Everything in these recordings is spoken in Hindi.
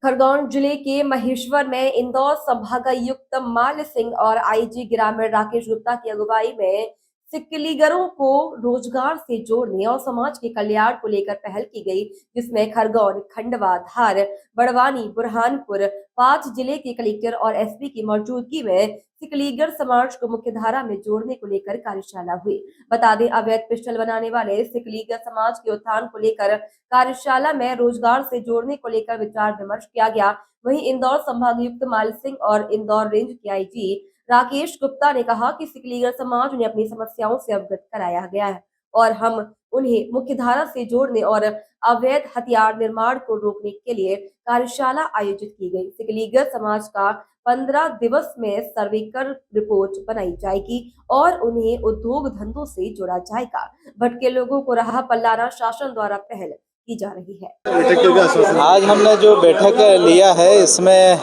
खरगोन जिले के महेश्वर में इंदौर संभागायुक्त माल्य सिंह और आईजी ग्रामीण राकेश गुप्ता की अगुवाई में सिकलीगरों को रोजगार से जोड़ने और समाज के कल्याण को लेकर पहल की गई, जिसमें खरगोन, खंडवा, धार, बड़वानी, बुरहानपुर 5 जिले के कलेक्टर और एसपी की मौजूदगी में सिकलीगर समाज को मुख्यधारा में जोड़ने को लेकर कार्यशाला हुई। बता दें, अवैध पिस्टल बनाने वाले सिकलीगर समाज के उत्थान को लेकर कार्यशाला में रोजगार से जोड़ने को लेकर विचार विमर्श किया गया। वहीं इंदौर संभागायुक्त माल सिंह और इंदौर रेंज के आईजी राकेश गुप्ता ने कहा कि सिकलीगर समाज उन्हें अपनी समस्याओं से अवगत कराया गया है और हम उन्हें मुख्यधारा से जोड़ने और अवैध हथियार निर्माण को रोकने के लिए कार्यशाला आयोजित की गई। सिकलीगर समाज का 15 दिवस में सर्वे कर रिपोर्ट बनाई जाएगी और उन्हें उद्योग धंधों से जोड़ा जाएगा। भटके लोगों को राह पर लाना शासन द्वारा पहल की जा रही है। आज हमने जो बैठक लिया है इसमें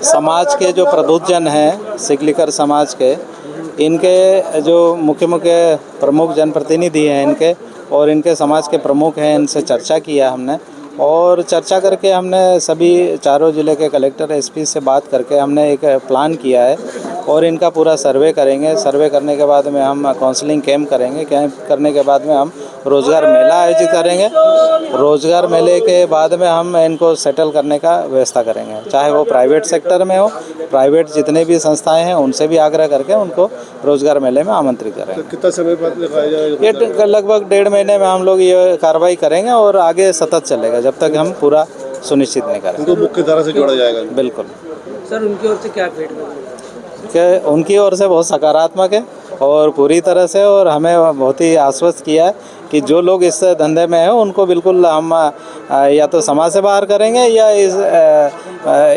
समाज के जो प्रबुद्धजन हैं, सिकलीगर समाज के, इनके जो मुख्य प्रमुख जनप्रतिनिधि हैं इनके और इनके समाज के प्रमुख हैं, इनसे चर्चा किया हमने और चर्चा करके हमने सभी चारों ज़िले के कलेक्टर एसपी से बात करके हमने एक प्लान किया है और इनका पूरा सर्वे करेंगे। सर्वे करने के बाद में हम काउंसलिंग कैंप करेंगे। कैंप करने के बाद में हम रोज़गार मेला आयोजित करेंगे। रोज़गार मेले के बाद में हम इनको सेटल करने का व्यवस्था करेंगे, चाहे वो प्राइवेट सेक्टर में हो। प्राइवेट जितने भी संस्थाएं हैं उनसे भी आग्रह करके उनको रोज़गार मेले में आमंत्रित करेंगे। तो कितना समय बाद दिखाया जाएगा? ये लगभग 1.5 महीने में हम लोग ये कार्रवाई करेंगे और आगे सतत चलेगा जब तक हम पूरा सुनिश्चित नहीं करें। उनको मुख्य धारा से जोड़ा जाएगा। बिल्कुल सर, उनकी ओर से क्या फीडबैक? उनकी ओर से बहुत सकारात्मक है और पूरी तरह से, और हमें बहुत ही आश्वस्त किया है कि जो लोग इस धंधे में हैं उनको बिल्कुल हम या तो समाज से बाहर करेंगे या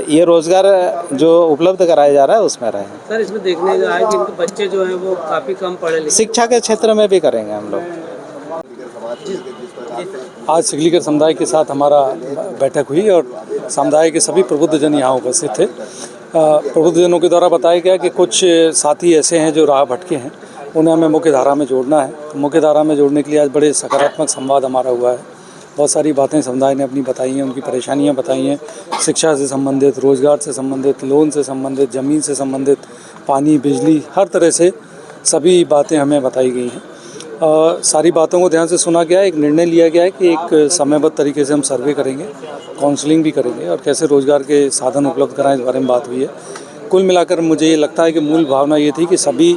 ये रोज़गार जो उपलब्ध कराया जा रहा है उसमें रहें। सर, इसमें देखने का है कि इनके बच्चे जो हैं वो काफ़ी कम पढ़े लिखे। शिक्षा के क्षेत्र में भी करेंगे हम लोग। आज सिकलीगर समुदाय के साथ हमारा बैठक हुई और समुदाय के सभी प्रबुद्धजन यहाँ उपस्थित थे। प्रबुद्धजनों के द्वारा बताया गया कि कुछ साथी ऐसे हैं जो राह भटके हैं, उन्हें हमें मुख्य धारा में जोड़ना है। तो मुख्य धारा में जोड़ने के लिए आज बड़े सकारात्मक संवाद हमारा हुआ है। बहुत सारी बातें समुदाय ने अपनी बताई हैं, उनकी परेशानियां बताई हैं, शिक्षा से संबंधित, रोज़गार से संबंधित, लोन से संबंधित, ज़मीन से संबंधित, पानी, बिजली, हर तरह से सभी बातें हमें बताई गई हैं। सारी बातों को ध्यान से सुना गया। एक निर्णय लिया गया है कि एक समयबद्ध तरीके से हम सर्वे करेंगे, काउंसलिंग भी करेंगे और कैसे रोज़गार के साधन उपलब्ध कराएं, इस बारे में बात हुई है। कुल मिलाकर मुझे ये लगता है कि मूल भावना ये थी कि सभी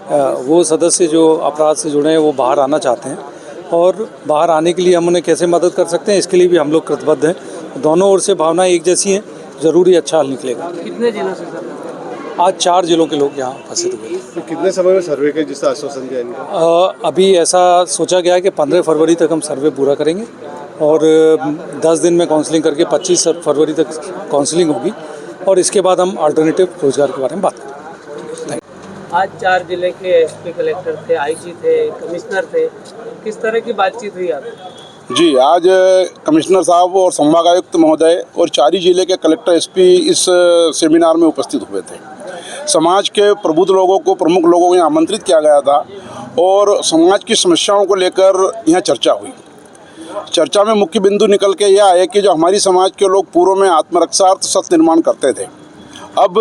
वो सदस्य जो अपराध से जुड़े हैं वो बाहर आना चाहते हैं और बाहर आने के लिए हम उन्हें कैसे मदद कर सकते हैं इसके लिए भी हम लोग कृतबद्ध हैं। दोनों ओर से भावना एक जैसी है, ज़रूर ही अच्छा हल निकलेगा। कितने जिलों से सर? आज 4 जिलों के लोग यहाँ उपस्थित हुए। तो कितने समय में सर्वे का जिसका आश्वासन दिया इनका? अभी ऐसा सोचा गया है कि 15 फरवरी तक हम सर्वे पूरा करेंगे और 10 दिन में काउंसलिंग करके 25 फरवरी तक काउंसलिंग होगी और इसके बाद हम अल्टरनेटिव रोज़गार के बारे में बात करेंगे। आज 4 जिले के एसपी, कलेक्टर थे, आईजी थे, कमिश्नर थे, किस तरह की बातचीत हुई आपकी? जी, आज कमिश्नर साहब और संभागायुक्त महोदय और 4 जिले के कलेक्टर एसपी इस सेमिनार में उपस्थित हुए थे। समाज के प्रबुद्ध लोगों को, प्रमुख लोगों को यहाँ आमंत्रित किया गया था और समाज की समस्याओं को लेकर यहाँ चर्चा हुई। चर्चा में मुख्य बिंदु निकल के यह आया कि जो हमारी समाज के लोग पूर्व में आत्मरक्षार्थ सत्य निर्माण करते थे, अब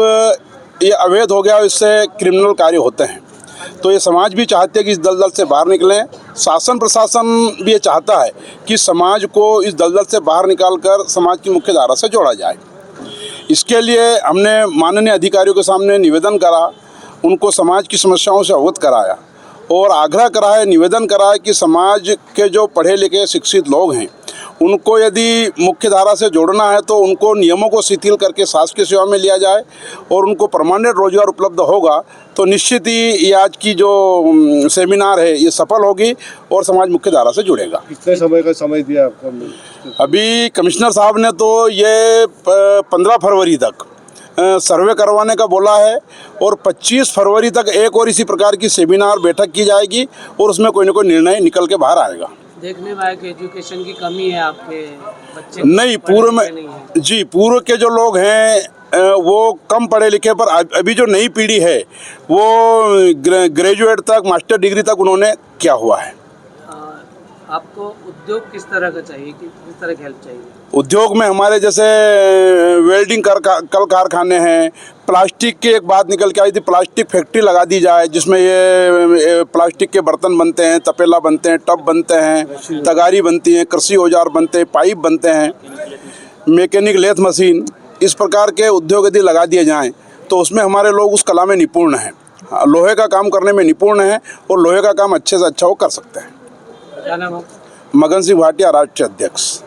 ये अवैध हो गया, इससे क्रिमिनल कार्य होते हैं। तो ये समाज भी चाहते हैं कि इस दलदल से बाहर निकलें। शासन प्रशासन भी ये चाहता है कि समाज को इस दलदल से बाहर निकालकर समाज की मुख्य धारा से जोड़ा जाए। इसके लिए हमने माननीय अधिकारियों के सामने निवेदन करा, उनको समाज की समस्याओं से अवगत कराया और आग्रह करा है, निवेदन करा है कि समाज के जो पढ़े लिखे शिक्षित लोग हैं उनको यदि मुख्य धारा से जोड़ना है तो उनको नियमों को शिथिल करके शासकीय सेवा में लिया जाए और उनको परमानेंट रोजगार उपलब्ध होगा तो निश्चित ही ये आज की जो सेमिनार है ये सफल होगी और समाज मुख्य धारा से जुड़ेगा। कितने समय का समय दिया आपको? अभी कमिश्नर साहब ने तो ये 15 फरवरी तक सर्वे करवाने का बोला है और 25 फरवरी तक एक और इसी प्रकार की सेमिनार बैठक की जाएगी और उसमें कोई ना कोई निर्णय निकल के बाहर आएगा। देखने में आया कि एजुकेशन की कमी है आपके बच्चे? नहीं, पूर्व में जी, पूर्व के जो लोग हैं वो कम पढ़े लिखे, पर अभी जो नई पीढ़ी है वो ग्रेजुएट तक, मास्टर डिग्री तक उन्होंने किया हुआ है। आपको उद्योग किस तरह का चाहिए, किस तरह की हेल्प चाहिए? उद्योग में हमारे जैसे वेल्डिंग कल कारखाने हैं, प्लास्टिक की एक बात निकल के आई थी, प्लास्टिक फैक्ट्री लगा दी जाए जिसमें ये प्लास्टिक के बर्तन बनते हैं, तपेला बनते हैं, टब बनते हैं, तगारी बनती हैं, कृषि औजार बनते हैं, पाइप बनते हैं, मैकेनिक लेथ मशीन, इस प्रकार के उद्योग यदि लगा दिए जाएं तो उसमें हमारे लोग उस कला में निपुण हैं, लोहे का काम करने में निपुण हैं और लोहे का काम अच्छे से अच्छा वो कर सकते हैं। क्या नाम है? मगन सिंह भाटिया, राष्ट्रीय अध्यक्ष।